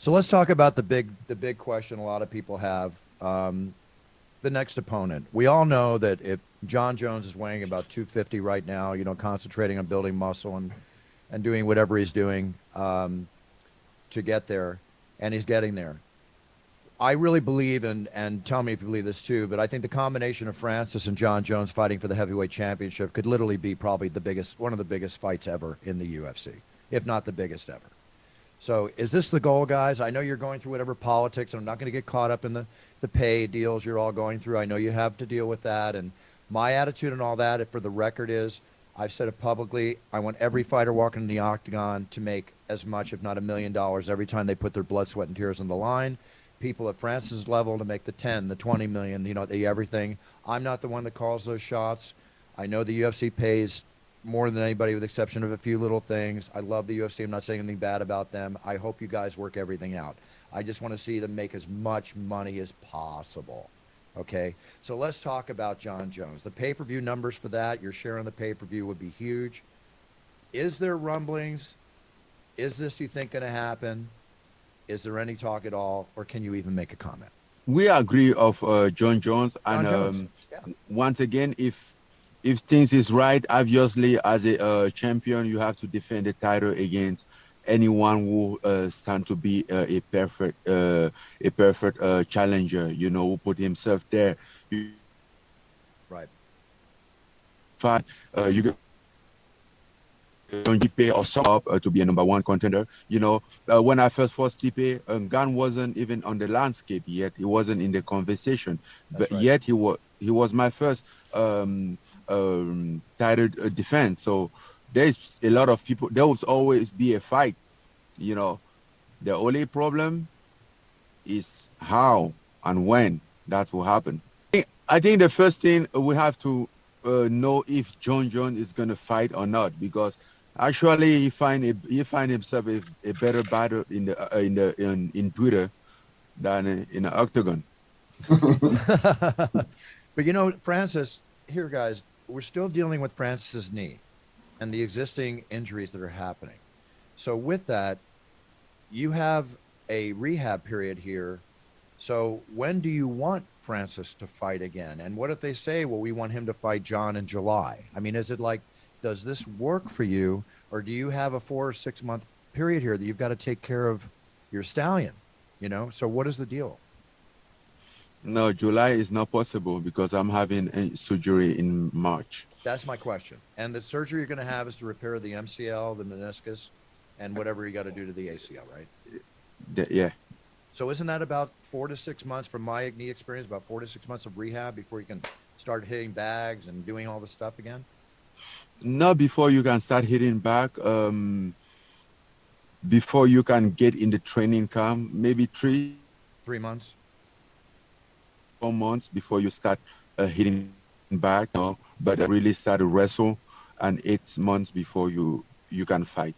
So let's talk about the big question a lot of people have. The next opponent. We all know that if Jon Jones is weighing about 250 right now, concentrating on building muscle and doing whatever he's doing to get there, and he's getting there. I really believe in, and tell me if you believe this too, but I think the combination of Francis and Jon Jones fighting for the heavyweight championship could literally be probably one of the biggest fights ever in the UFC, if not the biggest ever. So is this the goal, guys? I know you're going through whatever politics, and I'm not going to get caught up in the pay deals you're all going through. I know you have to deal with that. And my attitude and all that, for the record, is I've said it publicly. I want every fighter walking in the octagon to make as much, if not $1 million, every time they put their blood, sweat, and tears on the line. People at Francis' level to make the 10, the 20 million, the everything. I'm not the one that calls those shots. I know the UFC pays more than anybody, with the exception of a few little things. I love the UFC. I'm not saying anything bad about them. I hope you guys work everything out. I just want to see them make as much money as possible. Okay, so let's talk about Jon Jones. The pay-per-view numbers for that, your share on the pay-per-view would be huge. Is there rumblings? Is this, you think, going to happen? Is there any talk at all, or can you even make a comment? We agree of Jon Jones, Jon and Jones. Yeah. once again, if things is right, obviously as a champion, you have to defend the title against anyone who stand to be a perfect challenger. Who put himself there. You Right. fight, you get Stipe or some up to be a number one contender. When I first fought Stipe, Gunn wasn't even on the landscape yet. He wasn't in the conversation, That's but right. yet he was my first title defense. So there's a lot of people. There will always be a fight. The only problem is how and when that will happen. I think the first thing we have to know if Jon Jones is going to fight or not, because actually he find himself a better battle in Twitter than in the octagon. But Francis, here, guys, we're still dealing with Francis's knee and the existing injuries that are happening. So with that, you have a rehab period here. So when do you want Francis to fight again? And what if they say, well, we want him to fight Jon in July? I mean, is it like, does this work for you? Or do you have a 4 or 6 month period here that you've got to take care of your stallion? So what is the deal? No, July is not possible because I'm having a surgery in March. That's my question. And the surgery you're going to have is to repair the MCL, the meniscus, and whatever you got to do to the ACL, right? Yeah. So isn't that about 4 to 6 months, from my knee experience, about 4 to 6 months of rehab before you can start hitting bags and doing all this stuff again? Not before you can start hitting back. Before you can get in the training camp, maybe 3 months. 4 months before you start hitting back. But really start to wrestle, and 8 months before you can fight.